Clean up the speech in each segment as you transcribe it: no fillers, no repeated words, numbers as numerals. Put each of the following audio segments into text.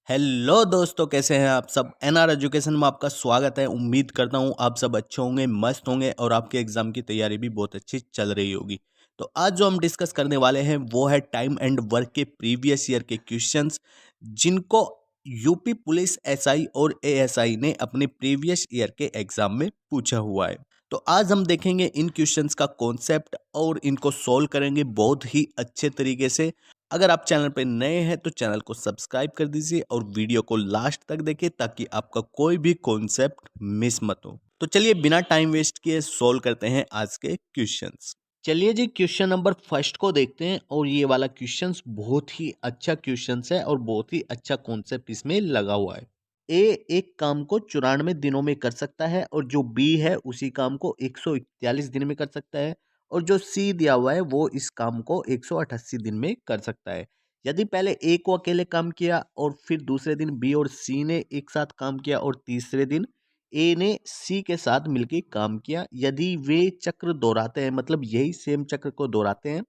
Hello दोस्तों, कैसे हैं आप सब। एनआर एजुकेशन में आपका स्वागत है। उम्मीद करता हूँ आप सब अच्छे होंगे, मस्त होंगे और आपके एग्जाम की तैयारी भी बहुत अच्छी चल रही होगी। तो आज जो हम डिस्कस करने वाले हैं वो है टाइम एंड वर्क के प्रीवियस ईयर के क्वेश्चंस, जिनको यूपी पुलिस एसआई और एएसआई ने अपने प्रीवियस ईयर के एग्जाम में पूछा हुआ है। तो आज हम देखेंगे इन क्वेश्चंस का कॉन्सेप्ट और इनको सॉल्व करेंगे बहुत ही अच्छे तरीके से। अगर आप चैनल पे नए हैं तो चैनल को सब्सक्राइब कर दीजिए और वीडियो को लास्ट तक देखिए ताकि आपका कोई भी कॉन्सेप्ट मिस मत हो। तो चलिए बिना टाइम वेस्ट किए सॉल्व करते हैं आज के क्वेश्चंस। चलिए जी, क्वेश्चन नंबर फर्स्ट को देखते हैं और ये वाला क्वेश्चंस बहुत ही अच्छा क्वेश्चंस है और बहुत ही अच्छा कॉन्सेप्ट इसमें लगा हुआ है। ए एक काम को 94 दिनों में कर सकता है और जो बी है उसी काम को 141 दिन में कर सकता है और जो सी दिया हुआ है वो इस काम को 188 दिन में कर सकता है। यदि पहले ए को अकेले काम किया और फिर दूसरे दिन बी और सी ने एक साथ काम किया और तीसरे दिन ए ने सी के साथ मिलकर काम किया, यदि वे चक्र दोहराते हैं, मतलब यही सेम चक्र को दोहराते हैं,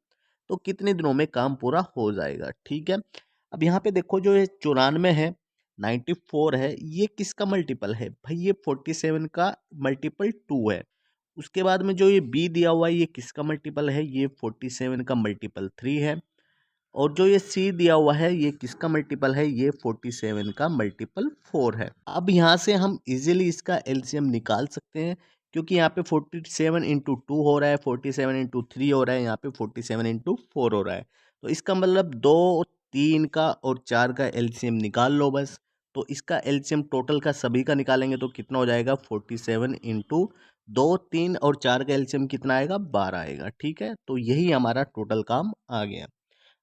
तो कितने दिनों में काम पूरा हो जाएगा। ठीक है, अब यहाँ पे देखो, जो ये 94 है, 94 है, ये किसका मल्टीपल है भाई? ये 47 का मल्टीपल 2 है। उसके बाद में जो ये बी दिया हुआ है, ये किसका मल्टीपल है? ये 47 का मल्टीपल 3 है। और जो ये सी दिया हुआ है, ये किसका मल्टीपल है? ये 47 का मल्टीपल 4 है। अब यहाँ से हम इजीली इसका एलसीएम निकाल सकते हैं, क्योंकि यहाँ पे 47 इंटू 2 हो रहा है, 47 इंटू 3 हो रहा है, यहाँ पे 47 इंटू 4 हो रहा है। तो इसका मतलब 2, 3 का और 4 का एलसीएम निकाल लो बस। तो इसका एलसीएम टोटल का सभी का निकालेंगे तो कितना हो जाएगा? 47 इंटू 2, 3 और 4 का एलसीएम कितना आएगा? 12 आएगा। ठीक है, तो यही हमारा टोटल काम आ गया।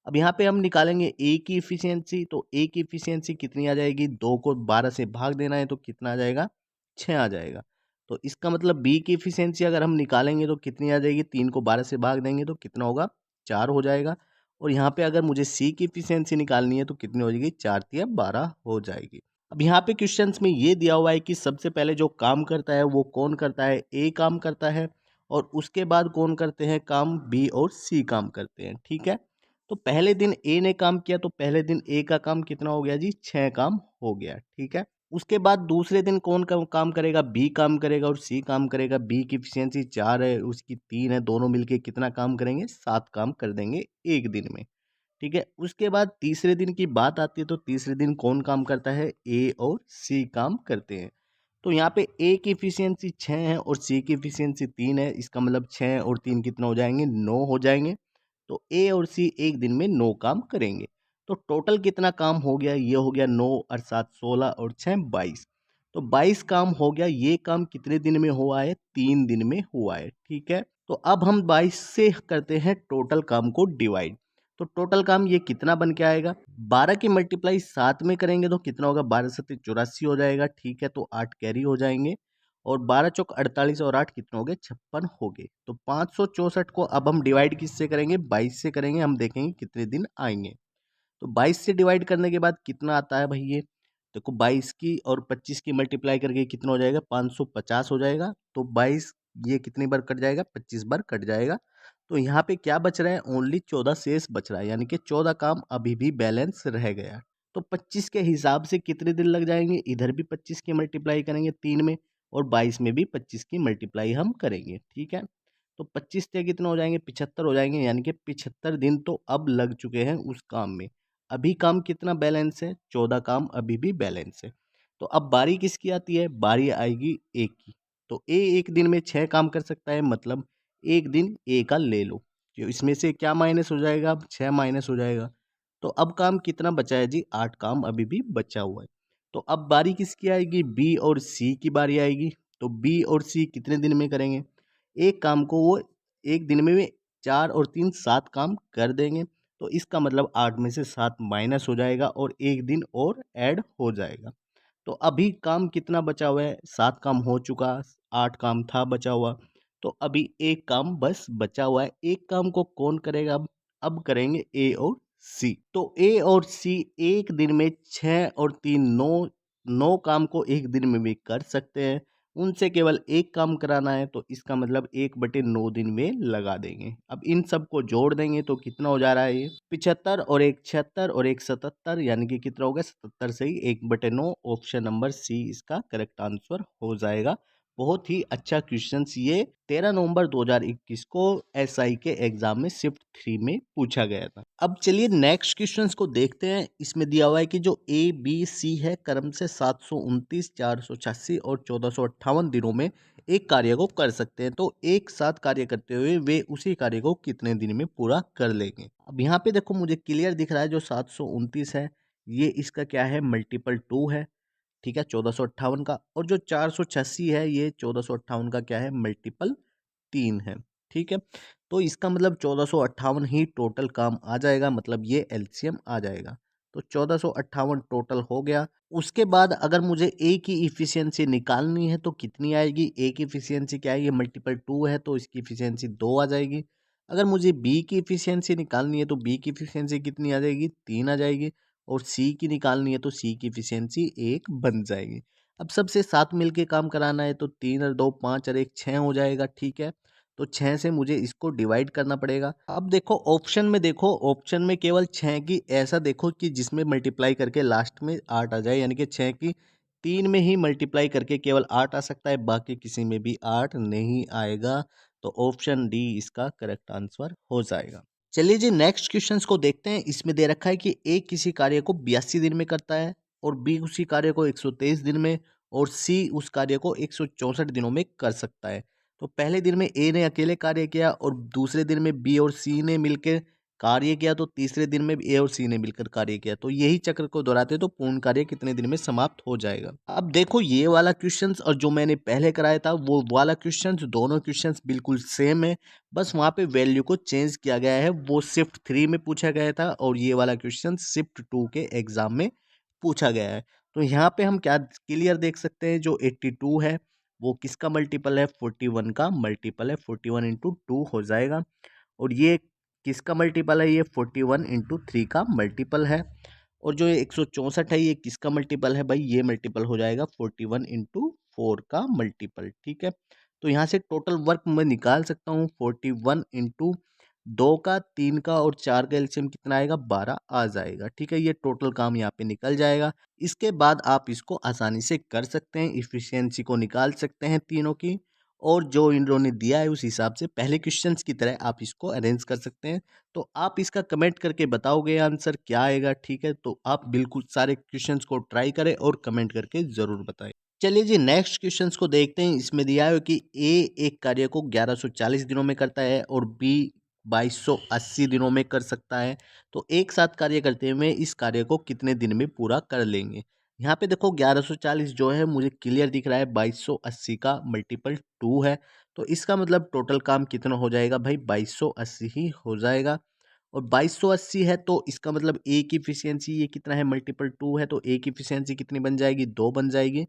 अब यहाँ पे हम निकालेंगे ए की इफिशियंसी। तो ए की इफिशियंसी कितनी आ जाएगी? 2 को 12 से भाग देना है तो कितना आ जाएगा? 6 आ जाएगा। तो इसका मतलब बी की इफिशियंसी अगर हम निकालेंगे तो कितनी आ जाएगी? 3 को 12 से भाग देंगे तो कितना होगा? 4 हो जाएगा। और यहाँ पे अगर मुझे सी की इफिशियंसी निकालनी है तो कितनी हो जाएगी? 4 तिया 12 हो जाएगी। अब यहाँ पे क्वेश्चंस में ये दिया हुआ है कि सबसे पहले जो काम करता है वो कौन करता है? ए काम करता है। और उसके बाद कौन करते हैं काम? बी और सी काम करते हैं। ठीक है, तो पहले दिन ए ने काम किया तो पहले दिन ए का काम कितना हो गया जी? 6 काम हो गया। ठीक है, उसके बाद दूसरे दिन कौन काम करेगा? बी काम करेगा और सी काम करेगा। बी की इफिशियंसी 4 है, उसकी 3 है, दोनों मिलके कितना काम करेंगे? 7 काम कर देंगे एक दिन में। ठीक है, उसके बाद तीसरे दिन की बात आती है तो तीसरे दिन कौन काम करता है? ए और सी काम करते हैं। तो यहाँ पे ए की इफिशियंसी 6 है और सी की इफिशियंसी 3 है। इसका मतलब 6 और 3 कितना हो जाएंगे? 9 हो जाएंगे। तो ए और सी एक दिन में 9 काम करेंगे। तो टोटल कितना काम हो गया? ये हो गया 9 और 7 16 और 6 22। तो 22 काम हो गया। ये काम कितने दिन में हुआ है? 3 दिन में हुआ है। ठीक है, तो अब हम 22 से करते हैं टोटल काम को डिवाइड। तो टोटल काम ये कितना बन के आएगा? 12 की मल्टीप्लाई 7 में करेंगे तो कितना होगा? 12 7 84 हो जाएगा। ठीक है, तो 8 कैरी हो जाएंगे और 12 चौक 48 और 8 कितने हो गए? 56 हो गए। तो 564 को अब हम डिवाइड किससे करेंगे? 22 से करेंगे। हम देखेंगे कितने दिन आएंगे। तो 22 से डिवाइड करने के बाद कितना आता है भाई? ये देखो, 22 की और 25 की मल्टीप्लाई करके कितना हो जाएगा? 550 हो जाएगा। तो 22 ये कितनी बार कट जाएगा? 25 बार कट जाएगा। तो यहाँ पे क्या बच रहा है? ओनली 14 शेष बच रहा है, यानी कि 14 काम अभी भी बैलेंस रह गया। तो 25 के हिसाब से कितने दिन लग जाएंगे? इधर भी 25 की मल्टीप्लाई करेंगे 3 में और 22 में भी 25 की मल्टीप्लाई हम करेंगे। ठीक है, तो 25 से कितना हो जाएंगे? 75 हो जाएंगे, यानी कि 75 दिन तो अब लग चुके हैं उस काम में। अभी काम कितना बैलेंस है? 14 काम अभी भी बैलेंस है। तो अब बारी किसकी आती है? बारी आएगी ए की। तो ए एक दिन में 6 काम कर सकता है, मतलब एक दिन ए का ले लो। तो इसमें से क्या माइनस हो जाएगा? अब 6 माइनस हो जाएगा। तो अब काम कितना बचा है जी? 8 काम अभी भी बचा हुआ है। तो अब बारी किसकी आएगी? बी और सी की बारी आएगी। तो बी और सी कितने दिन में करेंगे? एक काम को वो एक दिन में 4 और 3 7 काम कर देंगे। तो इसका मतलब 8 में से 7 माइनस हो जाएगा और एक दिन और ऐड हो जाएगा। तो अभी काम कितना बचा हुआ है? 7 काम हो चुका, 8 काम था बचा हुआ। तो अभी एक काम बस बचा हुआ है। एक काम को कौन करेगा? अब करेंगे ए और सी। तो ए और सी एक दिन में 6 और 3 9 काम को एक दिन में भी कर सकते हैं। उनसे केवल एक काम कराना है, तो इसका मतलब 1/9 दिन में लगा देंगे। अब इन सबको जोड़ देंगे तो कितना हो जा रहा है ये 75 और एक 76 और एक 77, यानी कि कितना हो गया 77 से ही 1/9। ऑप्शन नंबर सी इसका करेक्ट आंसर हो जाएगा। बहुत ही अच्छा क्वेश्चंस ये 13 नवंबर 2021 को एसआई के एग्जाम में शिफ्ट 3 में पूछा गया था। अब चलिए नेक्स्ट क्वेश्चंस को देखते हैं। इसमें दिया हुआ है कि जो ए बी सी है क्रम से 729, 486 और 1458 दिनों में एक कार्य को कर सकते हैं, तो एक साथ कार्य करते हुए वे उसी कार्य को कितने दिन में पूरा कर लेंगे। अब यहाँ पे देखो मुझे क्लियर दिख रहा है, जो 729 है ये इसका क्या है मल्टीपल 2 है, ठीक है 1458 का। और जो 486 है ये 1458 का क्या है मल्टीपल 3 है, ठीक है। तो इसका मतलब 1458 ही टोटल काम आ जाएगा, मतलब ये एलसीएम आ जाएगा। तो 1458 टोटल हो गया। उसके बाद अगर मुझे ए की इफिशियंसी निकालनी है तो कितनी आएगी। ए की इफिशियंसी क्या है, ये मल्टीपल 2 है तो इसकी इफिशियंसी 2 आ जाएगी। अगर मुझे बी की इफिशियंसी निकालनी है तो बी की इफिशियंसी कितनी आ जाएगी 3 आ जाएगी। और सी की निकालनी है तो सी की इफिशियंसी 1 बन जाएगी। अब सबसे साथ मिलके काम कराना है तो 3 और 2 5 और 1 6 हो जाएगा, ठीक है। तो 6 से मुझे इसको डिवाइड करना पड़ेगा। अब देखो ऑप्शन में, देखो ऑप्शन में केवल 6 की ऐसा देखो कि जिसमें मल्टीप्लाई करके लास्ट में 8 आ जाए, यानी कि 6 की 3 में ही मल्टीप्लाई करके केवल 8 आ सकता है, बाकी किसी में भी 8 नहीं आएगा। तो ऑप्शन डी इसका करेक्ट आंसर हो जाएगा। चलिए जी नेक्स्ट क्वेश्चंस को देखते हैं। इसमें दे रखा है कि ए किसी कार्य को 82 दिन में करता है और बी उसी कार्य को 123 दिन में और सी उस कार्य को 164 दिनों में कर सकता है। तो पहले दिन में ए ने अकेले कार्य किया और दूसरे दिन में बी और सी ने मिलकर कार्य किया, तो तीसरे दिन में ए और सी ने मिलकर कार्य किया। तो यही चक्र को दोहराते तो पूर्ण कार्य कितने दिन में समाप्त हो जाएगा। अब देखो ये वाला क्वेश्चंस और जो मैंने पहले कराया था वो वाला क्वेश्चंस, दोनों क्वेश्चंस बिल्कुल सेम है, बस वहाँ पे वैल्यू को चेंज किया गया है। वो शिफ्ट 3 में पूछा गया था और ये वाला क्वेश्चन शिफ्ट 2 के एग्जाम में पूछा गया है। तो यहाँ पे हम क्या क्लियर देख सकते हैं, जो 82 है वो किसका मल्टीपल है 41 का मल्टीपल है, 41 इंटू 2 हो जाएगा। और ये किसका मल्टीपल है, ये 41 इंटू 3 का मल्टीपल है। और जो 164 है ये किसका मल्टीपल है भाई, ये मल्टीपल हो जाएगा 41 इंटू 4 का मल्टीपल, ठीक है। तो यहाँ से टोटल वर्क मैं निकाल सकता हूँ 41 इंटू 2 का 3 का और 4 का एलसीएम कितना आएगा 12 आ जाएगा, ठीक है। ये टोटल काम यहाँ पे निकल जाएगा। इसके बाद आप इसको आसानी से कर सकते हैं, इफिशियंसी को निकाल सकते हैं तीनों की। और जो इन्होंने दिया है उस हिसाब से पहले क्वेश्चंस की तरह आप इसको अरेंज कर सकते हैं। तो आप इसका कमेंट करके बताओगे आंसर क्या आएगा, ठीक है। तो आप बिल्कुल सारे क्वेश्चंस को ट्राई करें और कमेंट करके ज़रूर बताएं। चलिए जी नेक्स्ट क्वेश्चंस को देखते हैं। इसमें दिया है कि ए एक कार्य को 1140 दिनों में करता है और बी 2280 दिनों में कर सकता है। तो एक साथ कार्य करते हुए इस कार्य को कितने दिन में पूरा कर लेंगे। यहाँ पे देखो 1140 जो है मुझे क्लियर दिख रहा है 2280 का मल्टीपल 2 है। तो इसका मतलब टोटल काम कितना हो जाएगा भाई 2280 ही हो जाएगा। और 2280 है तो इसका मतलब ए की इफिशियंसी ये कितना है मल्टीपल 2 है, तो ए की इफिशियंसी कितनी बन जाएगी 2 बन जाएगी।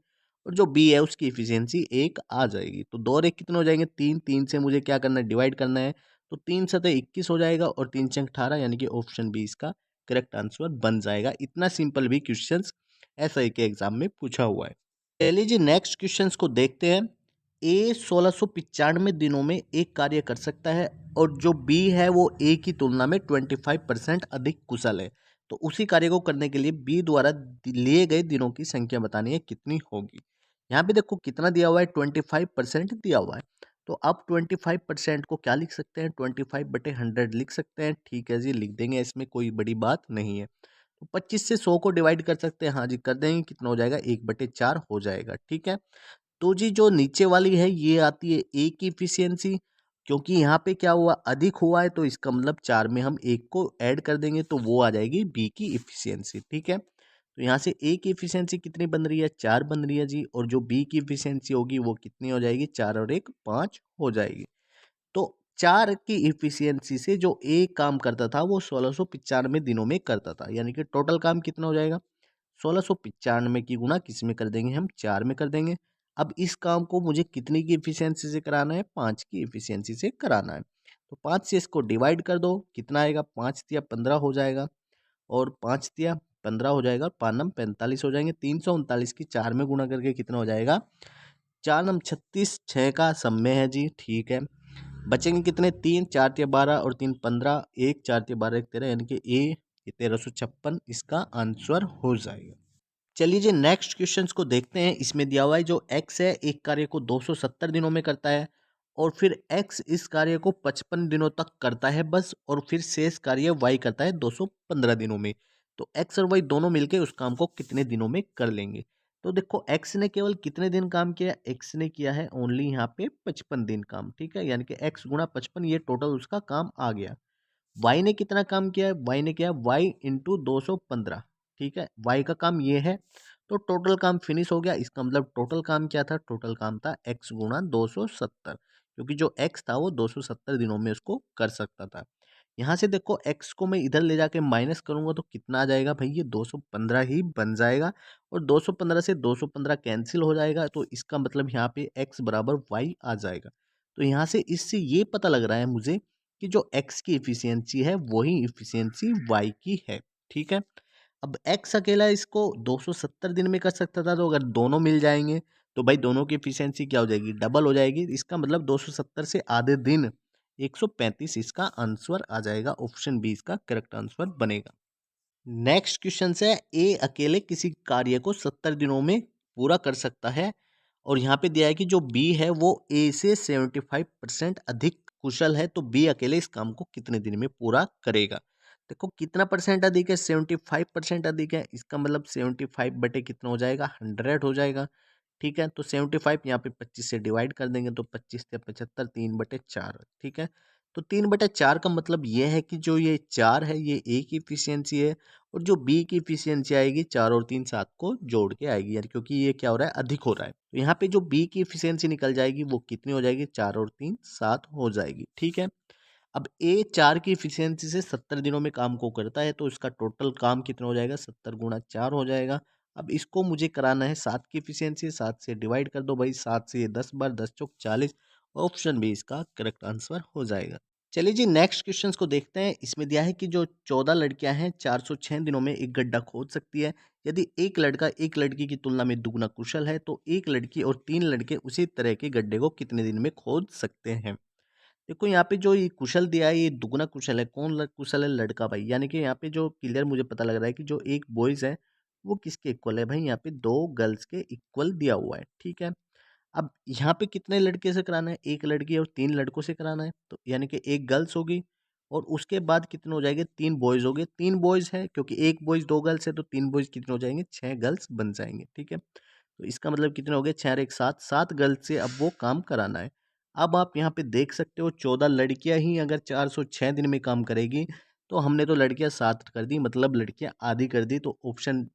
और जो बी है उसकी इफिशियंसी 1 आ जाएगी। तो 2 और 1 कितने हो जाएंगे 3, 3 से मुझे क्या करना है डिवाइड करना है। तो 3 सतह 21 हो जाएगा और 3 छंग 18, यानी कि ऑप्शन बी इसका करेक्ट आंसर बन जाएगा। इतना सिंपल भी क्वेश्चंस एसआई के एग्जाम में पूछा हुआ है। चलिए जी नेक्स्ट क्वेश्चंस को देखते हैं। ए 1695 दिनों में एक कार्य कर सकता है और जो बी है वो ए की तुलना में 25% अधिक कुशल है। तो उसी कार्य को करने के लिए बी द्वारा लिए गए दिनों की संख्या बतानी है कितनी होगी। यहाँ पे देखो कितना दिया हुआ है 25% दिया हुआ है। तो अब 25% को क्या लिख सकते हैं 25/100 लिख सकते हैं, ठीक है जी लिख देंगे, इसमें कोई बड़ी बात नहीं है। तो 25 से 100 को डिवाइड कर सकते हैं, हाँ जी कर देंगे, कितना हो जाएगा 1/4 हो जाएगा, ठीक है। तो जी जो नीचे वाली है ये आती है ए की इफिशियंसी, क्योंकि यहाँ पे क्या हुआ अधिक हुआ है तो इसका मतलब 4 में हम एक को ऐड कर देंगे तो वो आ जाएगी बी की इफिशियंसी, ठीक है। तो यहाँ से ए की इफिशियंसी कितनी बन रही है 4 बन रही है जी, और जो बी की इफिशियंसी होगी वो कितनी हो जाएगी 4 और 1 5 हो जाएगी। तो 4 की इफिशियंसी से जो ए काम करता था वो 1695 दिनों में करता था, यानी कि टोटल काम कितना हो जाएगा 1695 की गुना किस में कर देंगे हम 4 में कर देंगे। अब इस काम को मुझे कितनी की इफिशियंसी से कराना है 5 की इफिशियंसी से कराना है। तो 5 से इसको डिवाइड कर दो, कितना आएगा 5 तिया 15 हो जाएगा और 5 तिया 15 हो जाएगा, 5 नम 45 हो जाएंगे। 339 की 4 में गुणा करके कितना हो जाएगा 4 नम 36, 6 का समय है जी, ठीक है। बचेंगे कितने? 3, 4 तिया 12 और 3 15, 1 4 तिया 12 1 13, यानी कि ये 1356 इसका आंसर हो जाएगा। चलिए जी नेक्स्ट क्वेश्चंस को देखते हैं। इसमें दिया हुआ है जो x है एक कार्य को 270 दिनों में करता है और फिर x इस कार्य को 55 दिनों तक करता है बस, और फिर शेष कार्य y करता है 215 दिनों में। तो x और y दोनों मिलके उस काम को कितने दिनों में कर लेंगे? तो देखो x ने केवल कितने दिन काम किया? x ने किया है ओनली यहाँ पे 55 दिन काम, ठीक है, यानी कि x गुणा 55 ये टोटल उसका काम आ गया। y ने कितना काम किया है? y ने किया y इंटू 215, ठीक है, y का काम ये है। तो टोटल काम फिनिश हो गया। इसका मतलब टोटल काम क्या था? टोटल काम था x गुणा 270, क्योंकि जो x था वो 270 दिनों में उसको कर सकता था। यहाँ से देखो x को मैं इधर ले जाके माइनस करूंगा तो कितना आ जाएगा भाई? ये 215 ही बन जाएगा, और 215 से 215 कैंसिल हो जाएगा, तो इसका मतलब यहाँ पे x बराबर y आ जाएगा। तो यहाँ से इससे ये पता लग रहा है मुझे कि जो x की इफिशियंसी है वही इफिशियंसी y की है, ठीक है। अब x अकेला इसको 270 दिन में कर सकता था, तो अगर दोनों मिल जाएंगे तो भाई दोनों की इफिशियंसी क्या हो जाएगी? डबल हो जाएगी। इसका मतलब 270 से आधे दिन 135 इसका आंसर आ जाएगा। ऑप्शन बी इसका करेक्ट आंसर बनेगा। नेक्स्ट क्वेश्चन है, ए अकेले किसी कार्य को 70 दिनों में पूरा कर सकता है, और यहाँ पे दिया है कि जो बी है वो ए से 75% अधिक कुशल है, तो बी अकेले इस काम को कितने दिन में पूरा करेगा? देखो कितना परसेंट अधिक है? 75% अधिक है। इसका मतलब 75 बटे कितना हो जाएगा? 100 हो जाएगा, ठीक है। तो 75 यहाँ पे 25 से डिवाइड कर देंगे तो 25 से 75, 3/4, ठीक है। तो 3/4 का मतलब ये है कि जो ये 4 है ये ए की इफिशियंसी है, और जो बी की इफिशियंसी आएगी 4 और 3 7 को जोड़ के आएगी, यानी क्योंकि ये क्या हो रहा है? अधिक हो रहा है। तो यहाँ पे जो बी की इफिशियंसी निकल जाएगी वो कितनी हो जाएगी? 4 और 3 7 हो जाएगी, ठीक है। अब ए 4 की इफिशियंसी से 70 दिनों में काम को करता है, तो इसका टोटल काम कितना हो जाएगा? 70 गुणा 4 हो जाएगा। अब इसको मुझे कराना है 7 की इफिशियंसी, 7 से डिवाइड कर दो भाई, 7 से ये 10 बार, 10 चौक 40। ऑप्शन बी इसका करेक्ट आंसर हो जाएगा। चलिए जी नेक्स्ट क्वेश्चंस को देखते हैं। इसमें दिया है कि जो 14 लड़कियां हैं 406 दिनों में एक गड्ढा खोद सकती है। यदि एक लड़का एक लड़की की तुलना में दुगना कुशल है, तो एक लड़की और 3 लड़के उसी तरह के गड्ढे को कितने दिन में खोद सकते हैं? देखो यहाँ पे जो ये कुशल दिया है ये दुगना कुशल है। कौन कुशल है? लड़का भाई, यानी कि यहाँ पे जो क्लियर मुझे पता लग रहा है कि जो एक बॉयज है वो किसके इक्वल है? भाई यहाँ पे 2 गर्ल्स के इक्वल दिया हुआ है, ठीक है। अब यहाँ पे कितने लड़के से कराना है? एक लड़की और 3 लड़कों से कराना है, तो यानी कि एक गर्ल्स होगी, और उसके बाद कितने हो जाएंगे? 3 बॉयज हो गए। 3 बॉयज है क्योंकि एक बॉयज 2 गर्ल्स है, तो 3 बॉयज कितने हो जाएंगे? 6 गर्ल्स बन जाएंगे, ठीक है। तो इसका मतलब कितने हो गए? 6 और 1 7, 7 गर्ल्स से अब वो काम कराना है। अब आप यहाँ पे देख सकते हो 14 लड़कियां ही अगर 406 दिन में काम करेगी, तो हमने तो लड़कियां 7 कर दी, मतलब लड़कियां आधी कर दी। तो ऑप्शन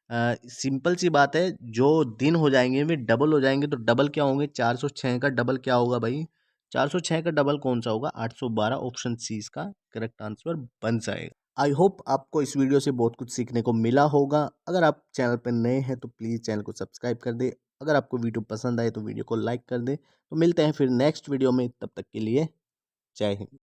सिंपल सी बात है, जो दिन हो जाएंगे वे डबल हो जाएंगे। तो डबल क्या होंगे? 406 का डबल क्या होगा भाई? 406 का डबल कौन सा होगा? 812। ऑप्शन सी इसका करेक्ट आंसर बन जाएगा। आई होप आपको इस वीडियो से बहुत कुछ सीखने को मिला होगा। अगर आप चैनल पर नए हैं तो प्लीज़ चैनल को सब्सक्राइब कर दें। अगर आपको वीडियो पसंद आए तो वीडियो को लाइक कर दें। तो मिलते हैं फिर नेक्स्ट वीडियो में, तब तक के लिए जय हिंद।